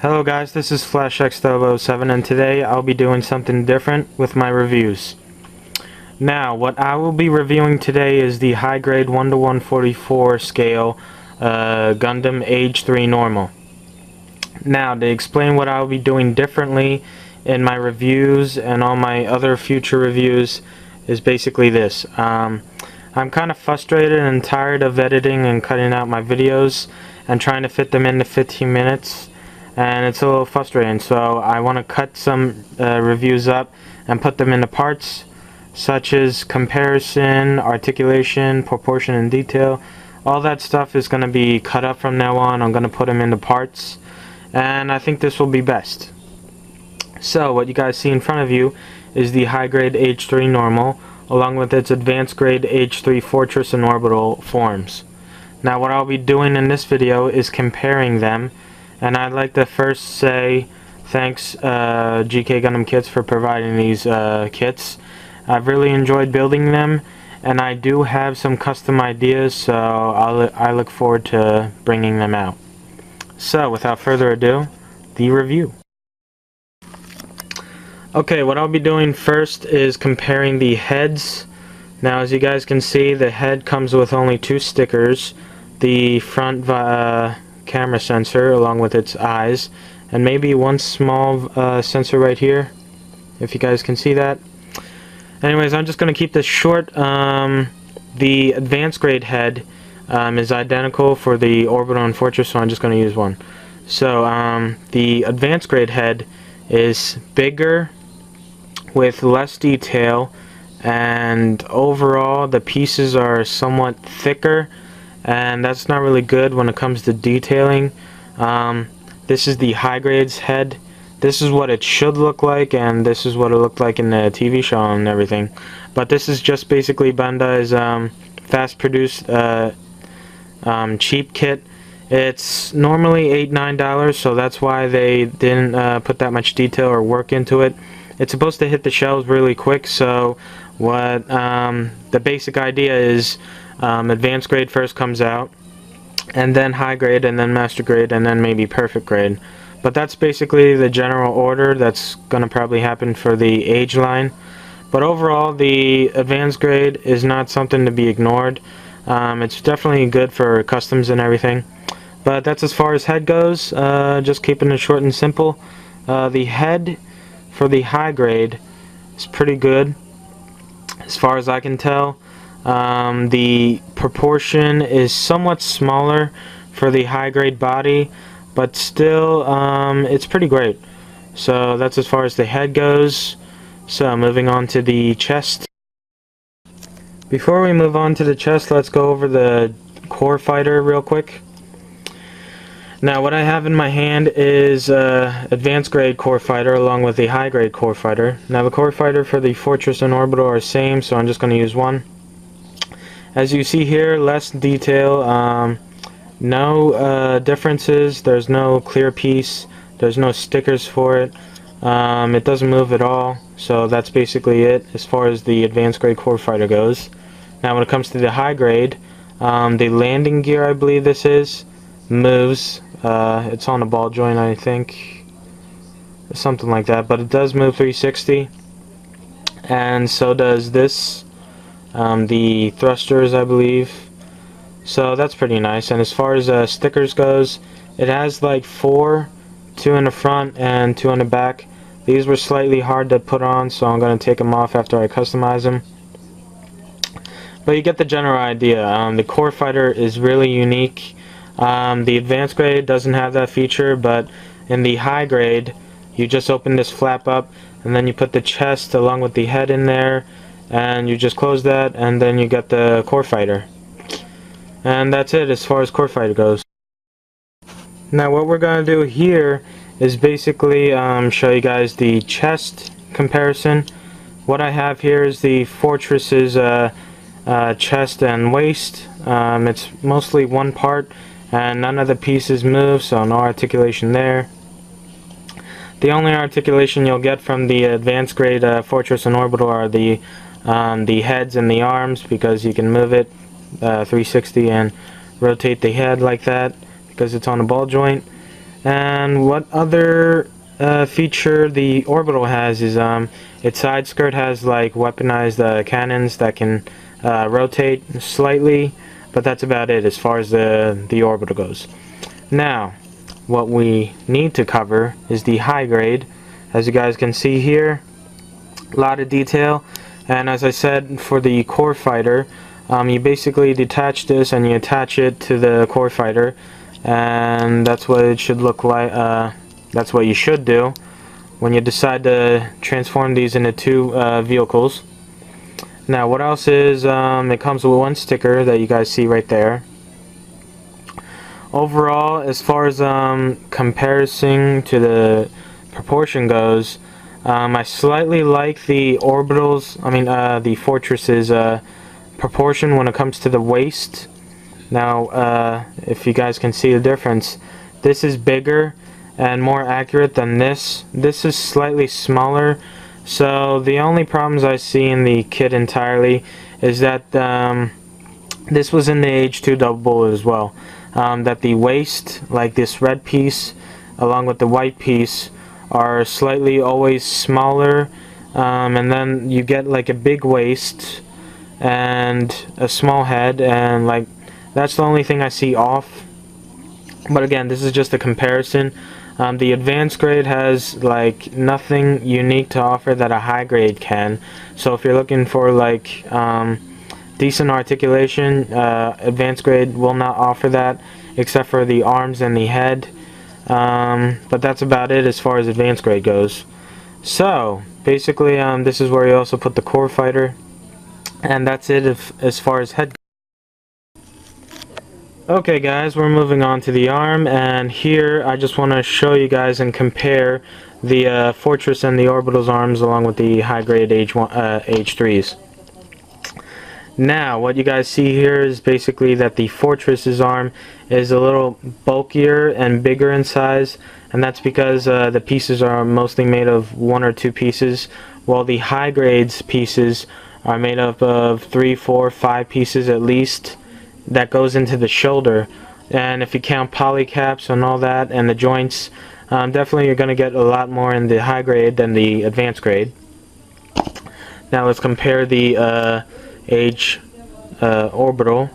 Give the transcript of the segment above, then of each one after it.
Hello guys, this is FlashX007 and today I'll be doing something different with my reviews. Now, what I will be reviewing today is the high grade 1:144 scale Gundam Age-3 normal. Now, to explain what I'll be doing differently in my reviews and all my other future reviews is basically this. I'm kind of frustrated and tired of editing and cutting out my videos and trying to fit them into 15 minutes. And it's a little frustrating, so I want to cut some reviews up and put them into parts, such as comparison, articulation, proportion, and detail. All that stuff is going to be cut up from now on. I'm going to put them into parts, and I think this will be best. So what you guys see in front of you is the high grade H3 normal, along with its advanced grade H3 fortress and orbital forms. Now what I'll be doing in this video is comparing them. And I'd like to first say thanks GK Gundam Kits for providing these kits. I've really enjoyed building them, and I do have some custom ideas, so I look forward to bringing them out. So without further ado, the review. Okay, what I'll be doing first is comparing the heads. Now as you guys can see, the head comes with only 2 stickers. The front camera sensor along with its eyes, and maybe one small sensor right here, if you guys can see that. Anyways, I'm just going to keep this short. The advanced grade head is identical for the orbital and fortress, so I'm just going to use one. So the advanced grade head is bigger with less detail, and overall the pieces are somewhat thicker, and that's not really good when it comes to detailing. This is the high grades head. This is what it should look like, and this is what it looked like in the TV show and everything. But this is just basically Bandai's fast produced cheap kit. It's normally $8-9, so that's why they didn't put that much detail or work into it. It's supposed to hit the shelves really quick, so what the basic idea is, advanced grade first comes out, and then high grade, and then master grade, and then maybe perfect grade. But that's basically the general order that's going to probably happen for the age line. But overall, the advanced grade is not something to be ignored. It's definitely good for customs and everything. But that's as far as head goes, just keeping it short and simple. The head for the high grade is pretty good as far as I can tell. The proportion is somewhat smaller for the high grade body, but still it's pretty great. So that's as far as the head goes. So moving on to the chest. Before we move on to the chest, let's go over the core fighter real quick. Now what I have in my hand is advanced grade core fighter along with the high grade core fighter. Now the core fighter for the fortress and orbital are the same, so I'm just going to use one. As you see here, less detail, no differences, there's no clear piece, there's no stickers for it, it doesn't move at all, so that's basically it as far as the advanced grade core fighter goes. Now when it comes to the high grade, the landing gear, I believe this is, moves. It's on a ball joint, I think, something like that, but it does move 360, and so does this. The thrusters, I believe. So that's pretty nice. And as far as stickers goes, it has like 4, 2 in the front and 2 in the back. These were slightly hard to put on, so I'm going to take them off after I customize them. But you get the general idea. The core fighter is really unique. The advanced grade doesn't have that feature, but in the high grade, you just open this flap up, and then you put the chest along with the head in there, and you just close that, and then you get the core fighter. And that's it as far as core fighter goes. Now what we're going to do here is basically show you guys the chest comparison. What I have here is the fortress's chest and waist. It's mostly one part, and none of the pieces move, so no articulation there. The only articulation you'll get from the advanced grade fortress and orbital are the heads and the arms, because you can move it 360 and rotate the head like that because it's on a ball joint. And what other feature the orbital has is its side skirt has like weaponized cannons that can rotate slightly, but that's about it as far as the orbital goes. Now, what we need to cover is the high grade. As you guys can see here, a lot of detail. And as I said, for the core fighter, you basically detach this and you attach it to the core fighter, and that's what it should look like. That's what you should do when you decide to transform these into two vehicles. Now, what else is, it comes with one sticker that you guys see right there. Overall, as far as comparison to the proportion goes, I slightly like the orbitals, the Fortress's proportion when it comes to the waist. Now, if you guys can see the difference, this is bigger and more accurate than this. This is slightly smaller. So the only problems I see in the kit entirely is that this was in the Age-2 double bullet as well. That the waist, like this red piece along with the white piece, are slightly always smaller, and then you get like a big waist and a small head, and like that's the only thing I see off. But again, this is just a comparison. The advanced grade has like nothing unique to offer that a high grade can. So if you're looking for like decent articulation, advanced grade will not offer that, except for the arms and the head. But that's about it as far as advanced grade goes. So basically, this is where you also put the core fighter, and that's it as far as head. Okay guys, we're moving on to the arm, and here I just want to show you guys and compare the Fortress and the Orbital's arms along with the high grade Age-3s. Now, what you guys see here is basically that the Fortress's arm is a little bulkier and bigger in size, and that's because the pieces are mostly made of 1 or 2 pieces, while the high grades pieces are made up of 3, 4, 5 pieces at least. That goes into the shoulder, and if you count polycaps and all that and the joints, definitely you're going to get a lot more in the high grade than the advanced grade. Now let's compare the Age orbital.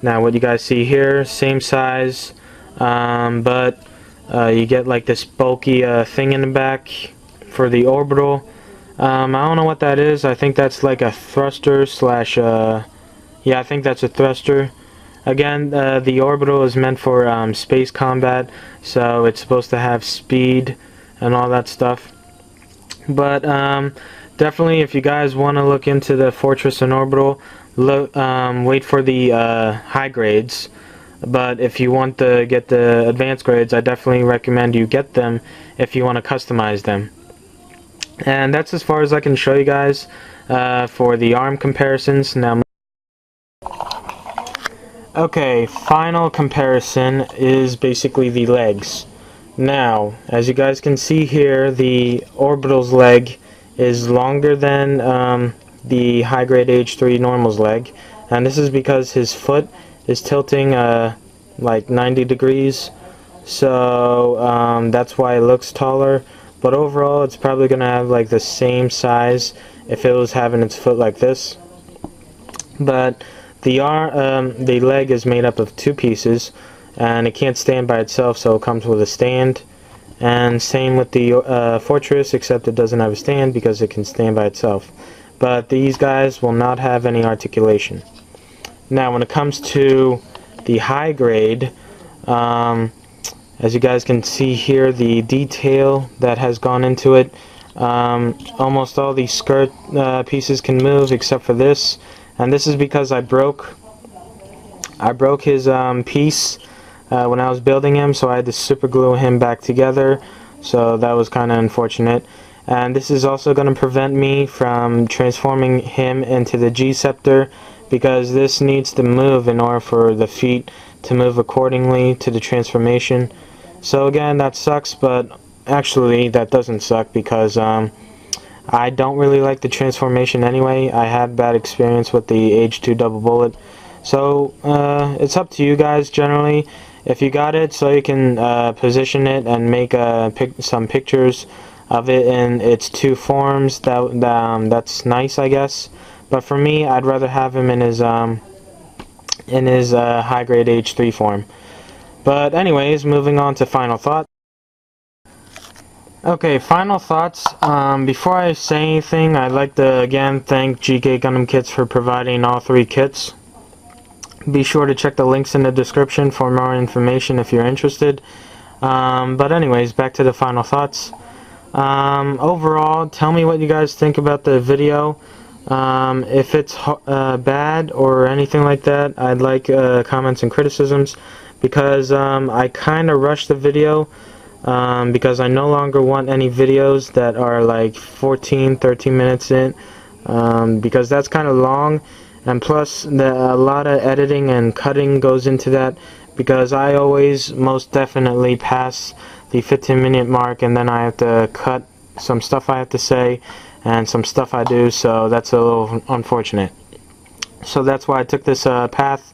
Now what you guys see here, same size, but you get like this bulky thing in the back for the orbital. I don't know what that is. I think that's like a thruster slash yeah, I think that's a thruster. Again, the orbital is meant for space combat, so it's supposed to have speed and all that stuff. But definitely, if you guys want to look into the Fortress and Orbital, wait for the high grades. But if you want to get the advanced grades, I definitely recommend you get them if you want to customize them. And that's as far as I can show you guys for the arm comparisons. Now, okay, final comparison is basically the legs. Now, as you guys can see here, the Orbital's leg is longer than the high grade Age-3 normal's leg, and this is because his foot is tilting like 90 degrees, so that's why it looks taller. But overall, it's probably gonna have like the same size if it was having its foot like this. But the leg is made up of 2 pieces, and it can't stand by itself, so it comes with a stand. And same with the Fortress, except it doesn't have a stand because it can stand by itself. But these guys will not have any articulation. Now, when it comes to the high grade, as you guys can see here, the detail that has gone into it, almost all the skirt pieces can move except for this. And this is because I broke his piece when I was building him, so I had to super glue him back together, so that was kind of unfortunate. And this is also going to prevent me from transforming him into the G-Scepter, because this needs to move in order for the feet to move accordingly to the transformation. So again, that sucks, but actually that doesn't suck, because I don't really like the transformation anyway. I had bad experience with the Age-2 double bullet. So it's up to you guys generally. If you got it so you can position it and make some pictures of it in its two forms, that's nice, I guess. But for me, I'd rather have him in his high grade H3 form. But anyways, moving on to final thoughts. Okay, final thoughts. Before I say anything, I'd like to again thank GK Gundam Kits for providing all three kits. Be sure to check the links in the description for more information if you're interested. But anyways, back to the final thoughts. Overall, tell me what you guys think about the video. If it's bad or anything like that, I'd like comments and criticisms, because I kind of rushed the video. Because I no longer want any videos that are like 13 minutes in, because that's kind of long, and plus a lot of editing and cutting goes into that, because I always most definitely pass the 15-minute mark, and then I have to cut some stuff I have to say and some stuff I do, so that's a little unfortunate. So that's why I took this path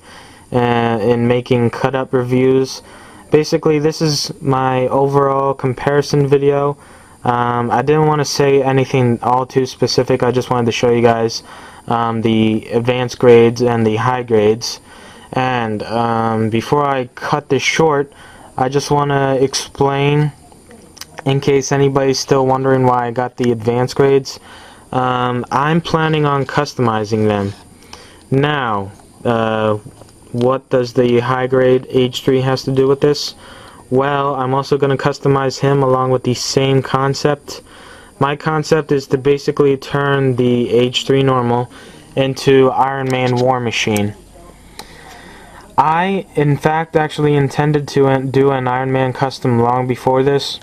in making cut-up reviews. Basically, this is my overall comparison video. I didn't want to say anything all too specific. I just wanted to show you guys the advanced grades and the high grades. And before I cut this short, I just want to explain, in case anybody's still wondering why I got the advanced grades. I'm planning on customizing them. Now, what does the high grade H3 has to do with this? Well, I'm also going to customize him along with the same concept. My concept is to basically turn the H3 normal into Iron Man War Machine. I, in fact, actually intended to do an Iron Man custom long before this,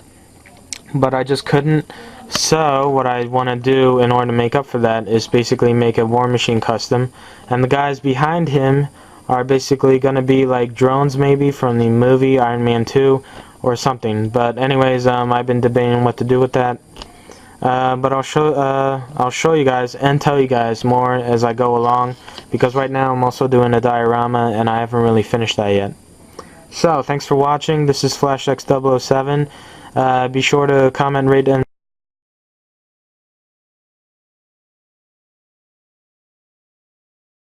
but I just couldn't. So what I want to do in order to make up for that is basically make a War Machine custom, and the guys behind him are basically going to be like drones, maybe from the movie Iron Man 2 or something. But anyways, I've been debating what to do with that. But I'll show you guys and tell you guys more as I go along, because right now I'm also doing a diorama and I haven't really finished that yet. So thanks for watching. This is FlashX007. Be sure to comment, rate, and